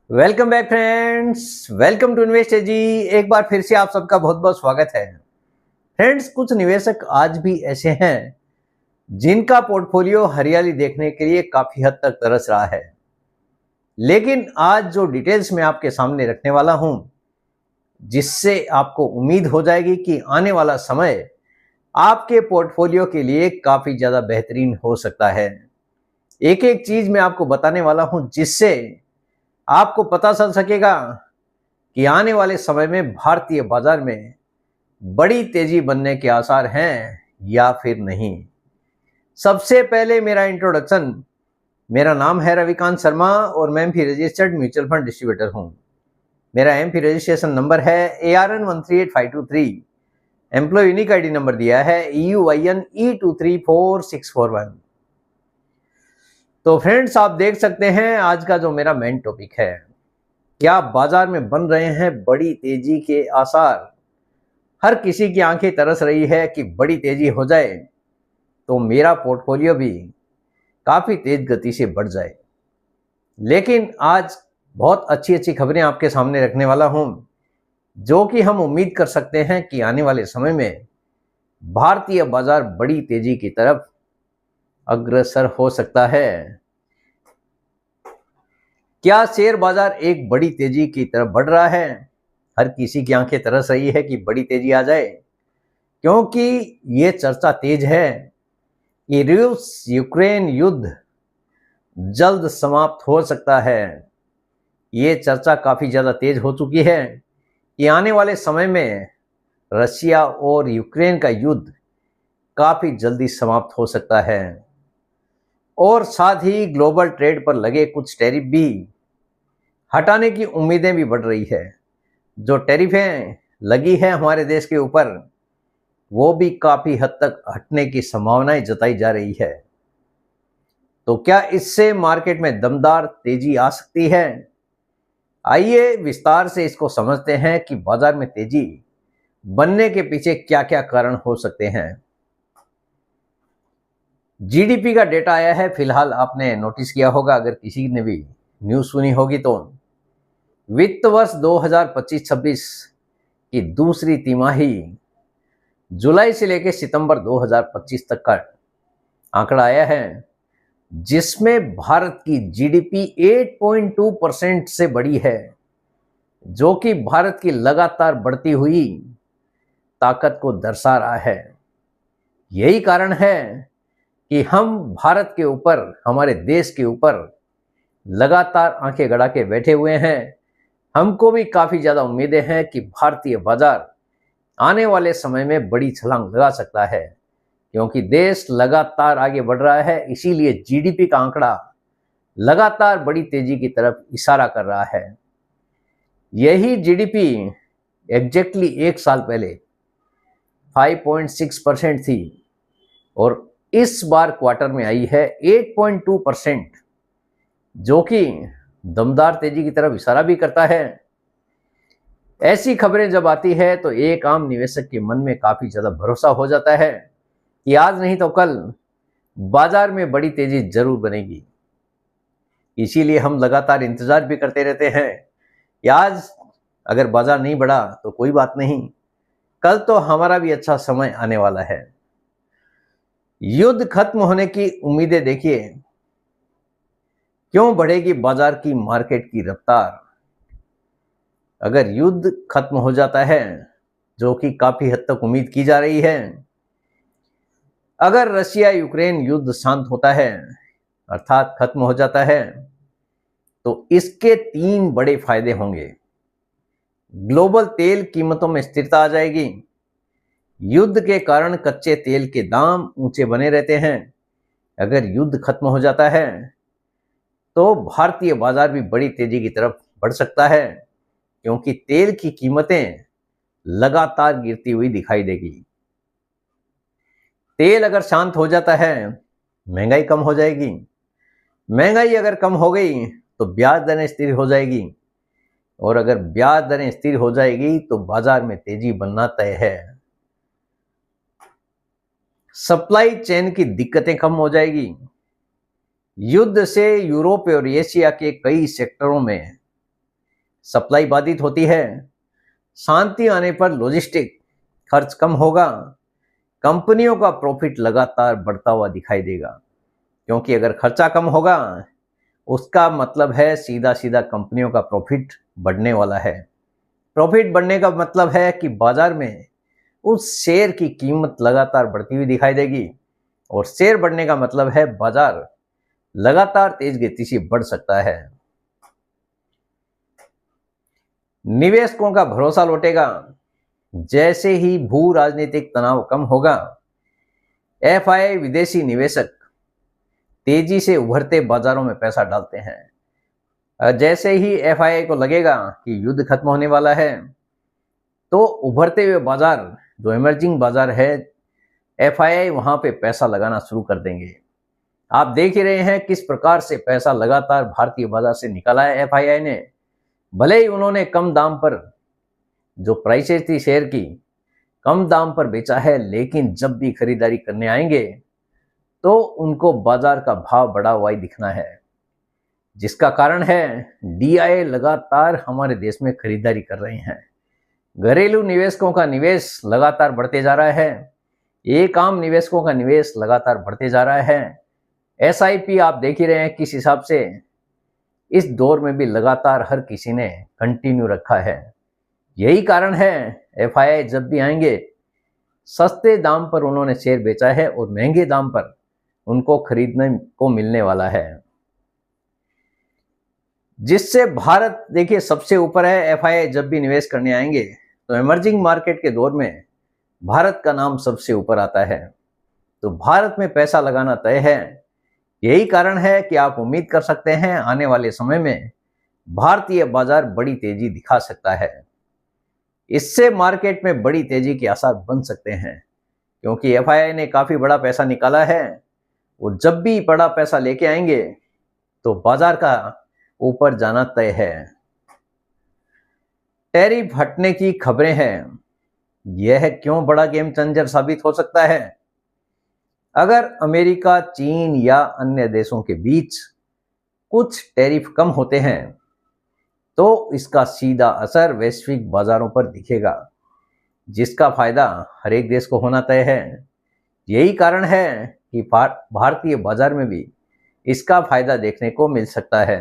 Welcome back friends, welcome to Invest ji. एक बार फिर से आप सबका बहुत बहुत स्वागत है। फ्रेंड्स, कुछ निवेशक आज भी ऐसे हैं जिनका पोर्टफोलियो हरियाली देखने के लिए काफी हद तक तरस रहा है। लेकिन आज जो डिटेल्स मैं आपके सामने रखने वाला हूं, जिससे आपको उम्मीद हो जाएगी कि आने वाला समय आपके पोर्टफोलियो के लिए काफी ज्यादा बेहतरीन हो सकता है। एक एक चीज मैं आपको बताने वाला हूं जिससे आपको पता चल सकेगा कि आने वाले समय में भारतीय बाजार में बड़ी तेजी बनने के आसार हैं या फिर नहीं। सबसे पहले मेरा इंट्रोडक्शन। मेरा नाम है रविकांत शर्मा और मैं AMFI registered mutual fund distributor हूं। मेरा एमपी रजिस्ट्रेशन नंबर है ARN 138523। Employee unique ID number दिया है EUIN E234641। तो फ्रेंड्स, आप देख सकते हैं आज का जो मेरा मेन टॉपिक है, क्या बाजार में बन रहे हैं बड़ी तेजी के आसार। हर किसी की आंखें तरस रही है कि बड़ी तेजी हो जाए तो मेरा पोर्टफोलियो भी काफी तेज गति से बढ़ जाए। लेकिन आज बहुत अच्छी अच्छी खबरें आपके सामने रखने वाला हूं, जो कि हम उम्मीद कर सकते हैं कि आने वाले समय में भारतीय बाजार बड़ी तेजी की तरफ अग्रसर हो सकता है। क्या शेयर बाजार एक बड़ी तेजी की तरफ बढ़ रहा है? हर किसी की आंखें तरस रही है कि बड़ी तेजी आ जाए, क्योंकि ये चर्चा तेज है कि रूस यूक्रेन युद्ध जल्द समाप्त हो सकता है। ये चर्चा काफी ज्यादा तेज हो चुकी है कि आने वाले समय में रशिया और यूक्रेन का युद्ध काफी जल्दी समाप्त हो सकता है। और साथ ही ग्लोबल ट्रेड पर लगे कुछ टैरिफ भी हटाने की उम्मीदें भी बढ़ रही है। जो टैरिफें लगी है हमारे देश के ऊपर, वो भी काफी हद तक हटने की संभावनाएं जताई जा रही है। तो क्या इससे मार्केट में दमदार तेजी आ सकती है? आइए विस्तार से इसको समझते हैं कि बाजार में तेजी बनने के पीछे क्या क्या कारण हो सकते हैं। जीडीपी का डेटा आया है, फिलहाल आपने नोटिस किया होगा, अगर किसी ने भी न्यूज सुनी होगी तो। वित्त वर्ष 2025-26 की दूसरी तिमाही जुलाई से लेकर सितंबर 2025 तक का आंकड़ा आया है, जिसमें भारत की जीडीपी 8.2% से बढ़ी है, जो कि भारत की लगातार बढ़ती हुई ताकत को दर्शा रहा है। यही कारण है कि हम भारत के ऊपर, हमारे देश के ऊपर लगातार आंखें गड़ा के बैठे हुए हैं। हमको भी काफी ज्यादा उम्मीदें हैं कि भारतीय बाजार आने वाले समय में बड़ी छलांग लगा सकता है, क्योंकि देश लगातार आगे बढ़ रहा है। इसीलिए जीडीपी का आंकड़ा लगातार बड़ी तेजी की तरफ इशारा कर रहा है। यही जीडीपी एग्जैक्टली एक साल पहले 5.6% थी और इस बार क्वार्टर में आई है 8.2%, जो कि दमदार तेजी की तरफ इशारा भी करता है। ऐसी खबरें जब आती है तो एक आम निवेशक के मन में काफी ज्यादा भरोसा हो जाता है कि आज नहीं तो कल बाजार में बड़ी तेजी जरूर बनेगी। इसीलिए हम लगातार इंतजार भी करते रहते हैं कि आज अगर बाजार नहीं बढ़ा तो कोई बात नहीं, कल तो हमारा भी अच्छा समय आने वाला है। युद्ध खत्म होने की उम्मीदें देखिए, क्यों बढ़ेगी बाजार की मार्केट की रफ्तार। अगर युद्ध खत्म हो जाता है, जो कि काफी हद तक उम्मीद की जा रही है, अगर रशिया यूक्रेन युद्ध शांत होता है, अर्थात खत्म हो जाता है, तो इसके 3 बड़े फायदे होंगे। ग्लोबल तेल कीमतों में स्थिरता आ जाएगी। युद्ध के कारण कच्चे तेल के दाम ऊंचे बने रहते हैं। अगर युद्ध खत्म हो जाता है तो भारतीय बाजार भी बड़ी तेजी की तरफ बढ़ सकता है, क्योंकि तेल की कीमतें लगातार गिरती हुई दिखाई देगी। तेल अगर शांत हो जाता है, महंगाई कम हो जाएगी। महंगाई अगर कम हो गई तो ब्याज दरें स्थिर हो जाएगी, और अगर ब्याज दरें स्थिर हो जाएगी तो बाजार में तेजी बनना तय है। सप्लाई चेन की दिक्कतें कम हो जाएगी। युद्ध से यूरोप और एशिया के कई सेक्टरों में सप्लाई बाधित होती है। शांति आने पर लॉजिस्टिक खर्च कम होगा, कंपनियों का प्रॉफिट लगातार बढ़ता हुआ दिखाई देगा। क्योंकि अगर खर्चा कम होगा उसका मतलब है सीधा सीधा कंपनियों का प्रॉफिट बढ़ने वाला है। प्रॉफिट बढ़ने का मतलब है कि बाजार में उस शेयर की कीमत लगातार बढ़ती हुई दिखाई देगी, और शेयर बढ़ने का मतलब है बाजार लगातार तेज गति से बढ़ सकता है। निवेशकों का भरोसा लौटेगा। जैसे ही भू राजनीतिक तनाव कम होगा, एफआईआई विदेशी निवेशक तेजी से उभरते बाजारों में पैसा डालते हैं। जैसे ही एफआईआई को लगेगा कि युद्ध खत्म होने वाला है, तो उभरते हुए बाजार, जो इमर्जिंग बाजार है, एफआईआई वहां पे पैसा लगाना शुरू कर देंगे। आप देख ही रहे हैं किस प्रकार से पैसा लगातार भारतीय बाजार से निकाला है एफआईआई ने। भले ही उन्होंने कम दाम पर, जो प्राइसेस थी शेयर की, कम दाम पर बेचा है, लेकिन जब भी खरीदारी करने आएंगे तो उनको बाजार का भाव बढ़ा हुआ ही दिखना है, जिसका कारण है डीआईए लगातार हमारे देश में खरीदारी कर रहे हैं। घरेलू निवेशकों का निवेश लगातार बढ़ते जा रहा है, एक आम निवेशकों का निवेश लगातार बढ़ते जा रहा है। एसआईपी आप देख ही रहे हैं किस हिसाब से इस दौर में भी लगातार हर किसी ने कंटिन्यू रखा है। यही कारण है एफआईआई जब भी आएंगे, सस्ते दाम पर उन्होंने शेयर बेचा है और महंगे दाम पर उनको खरीदने को मिलने वाला है, जिससे भारत देखिए सबसे ऊपर है। एफआईआई जब भी निवेश करने आएंगे तो इमर्जिंग मार्केट के दौर में भारत का नाम सबसे ऊपर आता है, तो भारत में पैसा लगाना तय है। यही कारण है कि आप उम्मीद कर सकते हैं आने वाले समय में भारतीय बाजार बड़ी तेजी दिखा सकता है। इससे मार्केट में बड़ी तेजी के आसार बन सकते हैं, क्योंकि एफआईआई ने काफी बड़ा पैसा निकाला है। वो जब भी बड़ा पैसा लेके आएंगे तो बाजार का ऊपर जाना तय है। टैरिफ हटने की खबरें हैं, यह क्यों बड़ा गेम चेंजर साबित हो सकता है? अगर अमेरिका, चीन या अन्य देशों के बीच कुछ टैरिफ कम होते हैं तो इसका सीधा असर वैश्विक बाजारों पर दिखेगा, जिसका फायदा हर एक देश को होना तय है। यही कारण है कि भारतीय बाजार में भी इसका फायदा देखने को मिल सकता है।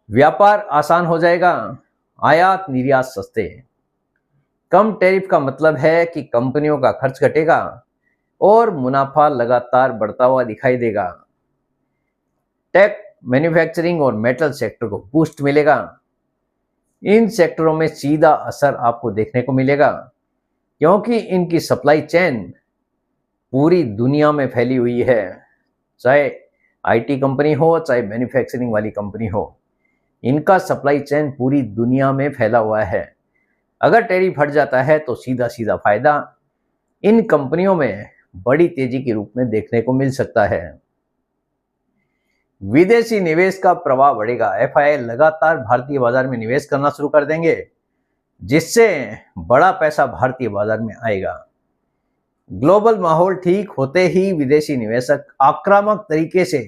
व्यापार आसान हो जाएगा, आयात निर्यात सस्ते। कम टैरिफ का मतलब है कि कंपनियों का खर्च घटेगा और मुनाफा लगातार बढ़ता हुआ दिखाई देगा। टेक, मैन्युफैक्चरिंग और मेटल सेक्टर को बूस्ट मिलेगा। इन सेक्टरों में सीधा असर आपको देखने को मिलेगा, क्योंकि इनकी सप्लाई चेन पूरी दुनिया में फैली हुई है। चाहे आईटी कंपनी हो, चाहे मैन्युफैक्चरिंग वाली कंपनी हो, इनका सप्लाई चेन पूरी दुनिया में फैला हुआ है। अगर टैरिफ हट जाता है तो सीधा सीधा फायदा इन कंपनियों में बड़ी तेजी के रूप में देखने को मिल सकता है। विदेशी निवेश का प्रवाह बढ़ेगा। एफआईआई लगातार भारतीय बाजार में निवेश करना शुरू कर देंगे, जिससे बड़ा पैसा भारतीय बाजार में आएगा। ग्लोबल माहौल ठीक होते ही विदेशी निवेशक आक्रामक तरीके से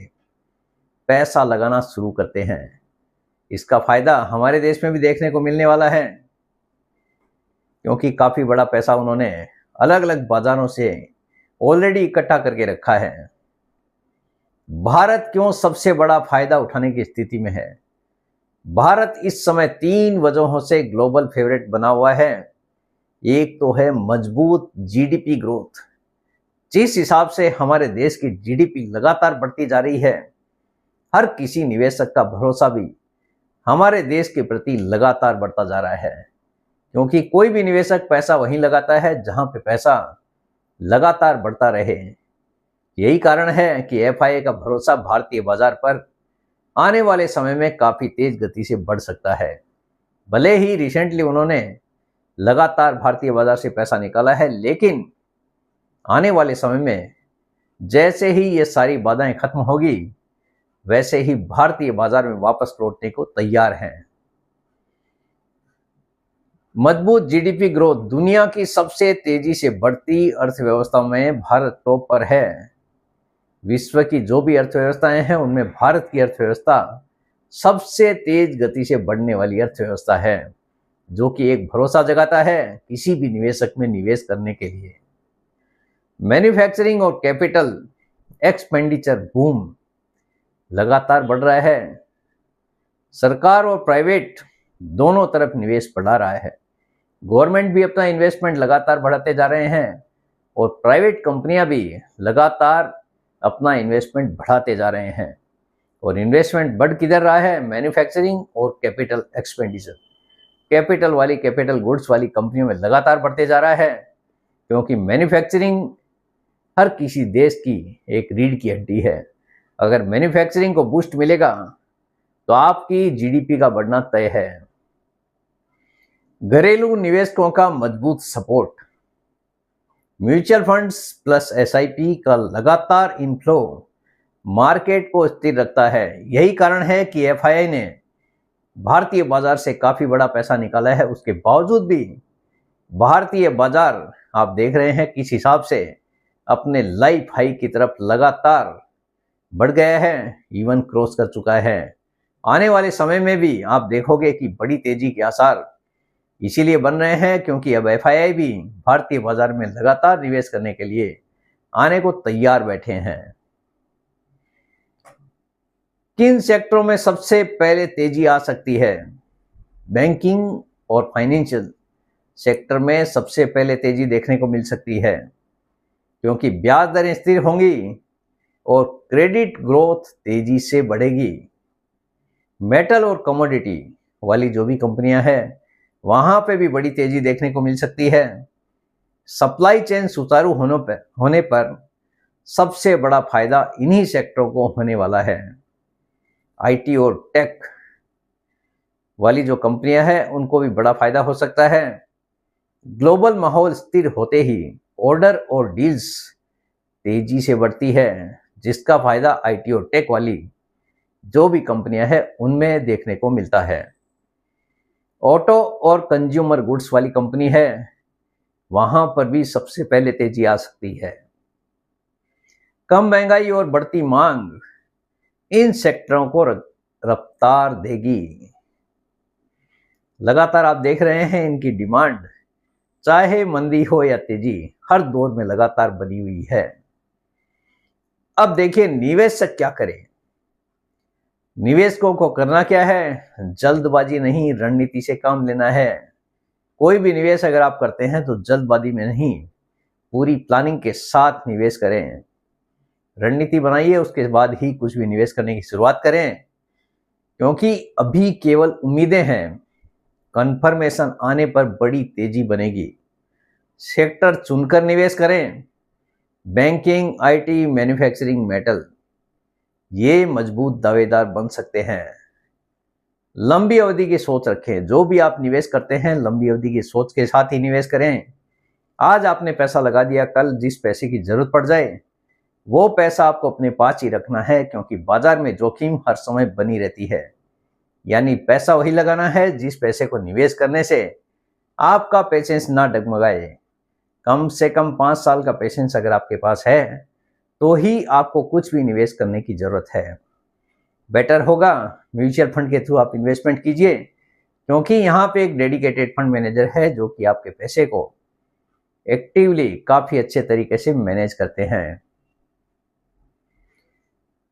पैसा लगाना शुरू करते हैं। इसका फायदा हमारे देश में भी देखने को मिलने वाला है, क्योंकि काफी बड़ा पैसा उन्होंने अलग अलग बाजारों से ऑलरेडी इकट्ठा करके रखा है। भारत क्यों सबसे बड़ा फायदा उठाने की स्थिति में है? भारत इस समय 3 वजहों से ग्लोबल फेवरेट बना हुआ है। एक तो है मजबूत जीडीपी ग्रोथ। जिस हिसाब से हमारे देश की जीडीपी लगातार बढ़ती जा रही है, हर किसी निवेशक का भरोसा भी हमारे देश के प्रति लगातार बढ़ता जा रहा है, क्योंकि कोई भी निवेशक पैसा वहीं लगाता है जहां पे पैसा लगातार बढ़ता रहे। यही कारण है कि एफआईआई का भरोसा भारतीय बाजार पर आने वाले समय में काफी तेज गति से बढ़ सकता है। भले ही रिसेंटली उन्होंने लगातार भारतीय बाजार से पैसा निकाला है, लेकिन आने वाले समय में जैसे ही ये सारी बाधाएं खत्म होगी, वैसे ही भारतीय बाजार में वापस लौटने को तैयार हैं। मजबूत जीडीपी ग्रोथ। दुनिया की सबसे तेजी से बढ़ती अर्थव्यवस्थाओं में भारत टॉप पर है। विश्व की जो भी अर्थव्यवस्थाएं हैं उनमें भारत की अर्थव्यवस्था सबसे तेज गति से बढ़ने वाली अर्थव्यवस्था है, जो कि एक भरोसा जगाता है किसी भी निवेशक में निवेश करने के लिए। मैन्युफैक्चरिंग और कैपिटल एक्सपेंडिचर बूम लगातार बढ़ रहा है। सरकार और प्राइवेट दोनों तरफ निवेश बढ़ा रहा है। गवर्नमेंट भी अपना इन्वेस्टमेंट लगातार बढ़ाते जा रहे हैं और प्राइवेट कंपनियां भी लगातार अपना इन्वेस्टमेंट बढ़ाते जा रहे हैं। और इन्वेस्टमेंट बढ़ किधर रहा है? मैन्युफैक्चरिंग और कैपिटल एक्सपेंडिचर। कैपिटल वाली, कैपिटल गुड्स वाली कंपनियों में लगातार बढ़ते जा रहा है, क्योंकि मैन्युफैक्चरिंग हर किसी देश की एक रीढ़ की हड्डी है। अगर मैन्युफैक्चरिंग को बूस्ट मिलेगा तो आपकी जीडीपी का बढ़ना तय है। घरेलू निवेशकों का मजबूत support. Mutual funds plus SIP का लगातार इनफ्लो मार्केट को स्थिर रखता है। यही कारण है कि एफआईआई ने भारतीय बाजार से काफी बड़ा पैसा निकाला है। उसके बावजूद भी भारतीय बाजार आप देख रहे हैं किस हिसाब से अपने लाइफ हाई की तरफ लगातार बढ़ गया है, इवन क्रॉस कर चुका है। आने वाले समय में भी आप देखोगे कि बड़ी तेजी के आसार इसीलिए बन रहे हैं क्योंकि अब एफआईआई भी भारतीय बाजार में लगातार निवेश करने के लिए आने को तैयार बैठे हैं। किन सेक्टरों में सबसे पहले तेजी आ सकती है? बैंकिंग और फाइनेंशियल सेक्टर में सबसे पहले तेजी देखने को मिल सकती है, क्योंकि ब्याज दरें स्थिर होंगी और क्रेडिट ग्रोथ तेजी से बढ़ेगी। मेटल और कमोडिटी वाली जो भी कंपनियां हैं वहां पे भी बड़ी तेजी देखने को मिल सकती है। सप्लाई चेन सुचारू होने पर सबसे बड़ा फायदा इन्हीं सेक्टरों को होने वाला है। आईटी और टेक वाली जो कंपनियां हैं उनको भी बड़ा फायदा हो सकता है। ग्लोबल माहौल स्थिर होते ही ऑर्डर और डील्स तेजी से बढ़ती है, जिसका फायदा आईटी और टेक वाली जो भी कंपनियां हैं उनमें देखने को मिलता है। ऑटो और कंज्यूमर गुड्स वाली कंपनी है, वहां पर भी सबसे पहले तेजी आ सकती है। कम महंगाई और बढ़ती मांग इन सेक्टरों को रफ्तार देगी। लगातार आप देख रहे हैं इनकी डिमांड चाहे मंदी हो या तेजी हर दौर में लगातार बनी हुई है। अब देखिए निवेशक क्या करें। निवेशकों को करना क्या है? जल्दबाजी नहीं, रणनीति से काम लेना है। कोई भी निवेश अगर आप करते हैं तो जल्दबाजी में नहीं, पूरी प्लानिंग के साथ निवेश करें। रणनीति बनाइए, उसके बाद ही कुछ भी निवेश करने की शुरुआत करें, क्योंकि अभी केवल उम्मीदें हैं। कंफर्मेशन आने पर बड़ी तेजी बनेगी। सेक्टर चुनकर निवेश करें। बैंकिंग, आईटी, मैन्युफैक्चरिंग, मेटल, ये मजबूत दावेदार बन सकते हैं। लंबी अवधि की सोच रखें। जो भी आप निवेश करते हैं लंबी अवधि की सोच के साथ ही निवेश करें। आज आपने पैसा लगा दिया, कल जिस पैसे की जरूरत पड़ जाए वो पैसा आपको अपने पास ही रखना है, क्योंकि बाजार में जोखिम हर समय बनी रहती है। यानी पैसा वही लगाना है जिस पैसे को निवेश करने से आपका पेशेंस ना डगमगाए। कम से कम 5 साल का पेशेंस अगर आपके पास है तो ही आपको कुछ भी निवेश करने की जरूरत है। बेटर होगा म्यूचुअल फंड के थ्रू आप इन्वेस्टमेंट कीजिए, क्योंकि यहाँ पे एक डेडिकेटेड फंड मैनेजर है जो कि आपके पैसे को एक्टिवली काफी अच्छे तरीके से मैनेज करते हैं।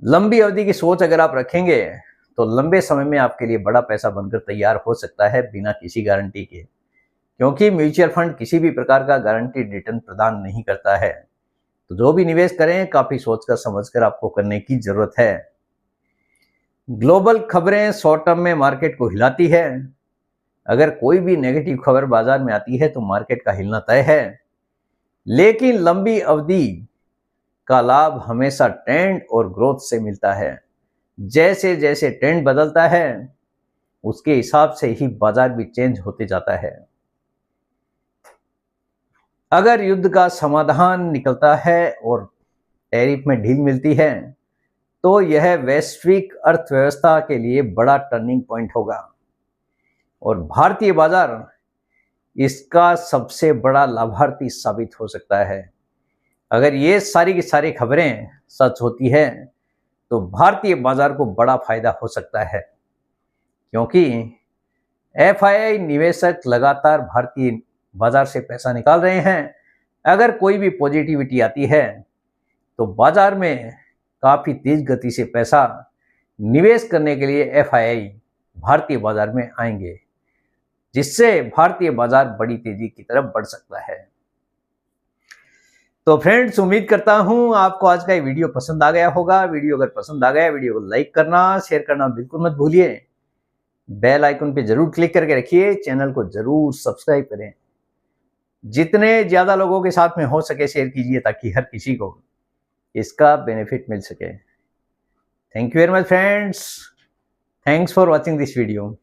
लंबी अवधि की सोच अगर आप रखेंगे तो लंबे समय में आपके लिए बड़ा पैसा बनकर तैयार हो सकता है बिना किसी गारंटी के, क्योंकि म्यूचुअल फंड किसी भी प्रकार का गारंटीड रिटर्न प्रदान नहीं करता है। तो जो भी निवेश करें काफी सोचकर समझकर आपको करने की जरूरत है। ग्लोबल खबरें शॉर्ट टर्म में मार्केट को हिलाती है। अगर कोई भी नेगेटिव खबर बाजार में आती है तो मार्केट का हिलना तय है, लेकिन लंबी अवधि का लाभ हमेशा ट्रेंड और ग्रोथ से मिलता है। जैसे जैसे ट्रेंड बदलता है उसके हिसाब से ही बाजार भी चेंज होते जाता है। अगर युद्ध का समाधान निकलता है और टैरिफ में ढील मिलती है तो यह वैश्विक अर्थव्यवस्था के लिए बड़ा टर्निंग पॉइंट होगा और भारतीय बाजार इसका सबसे बड़ा लाभार्थी साबित हो सकता है। अगर ये सारी की सारी खबरें सच होती है तो भारतीय बाजार को बड़ा फायदा हो सकता है। क्योंकि एफआईआई निवेशक लगातार भारतीय बाजार से पैसा निकाल रहे हैं। अगर कोई भी पॉजिटिविटी आती है तो बाजार में काफी तेज गति से पैसा निवेश करने के लिए एफआईआई भारतीय बाजार में आएंगे, जिससे भारतीय बाजार बड़ी तेजी की तरफ बढ़ सकता है। तो फ्रेंड्स, उम्मीद करता हूं आपको आज का ये वीडियो पसंद आ गया होगा। वीडियो अगर पसंद आ गया, वीडियो को लाइक करना, शेयर करना बिल्कुल मत भूलिए। बेल आइकन पे जरूर क्लिक करके रखिए, चैनल को जरूर सब्सक्राइब करें। जितने ज्यादा लोगों के साथ में हो सके शेयर कीजिए, ताकि हर किसी को इसका बेनिफिट मिल सके। Thank you very much friends, thanks for watching this video.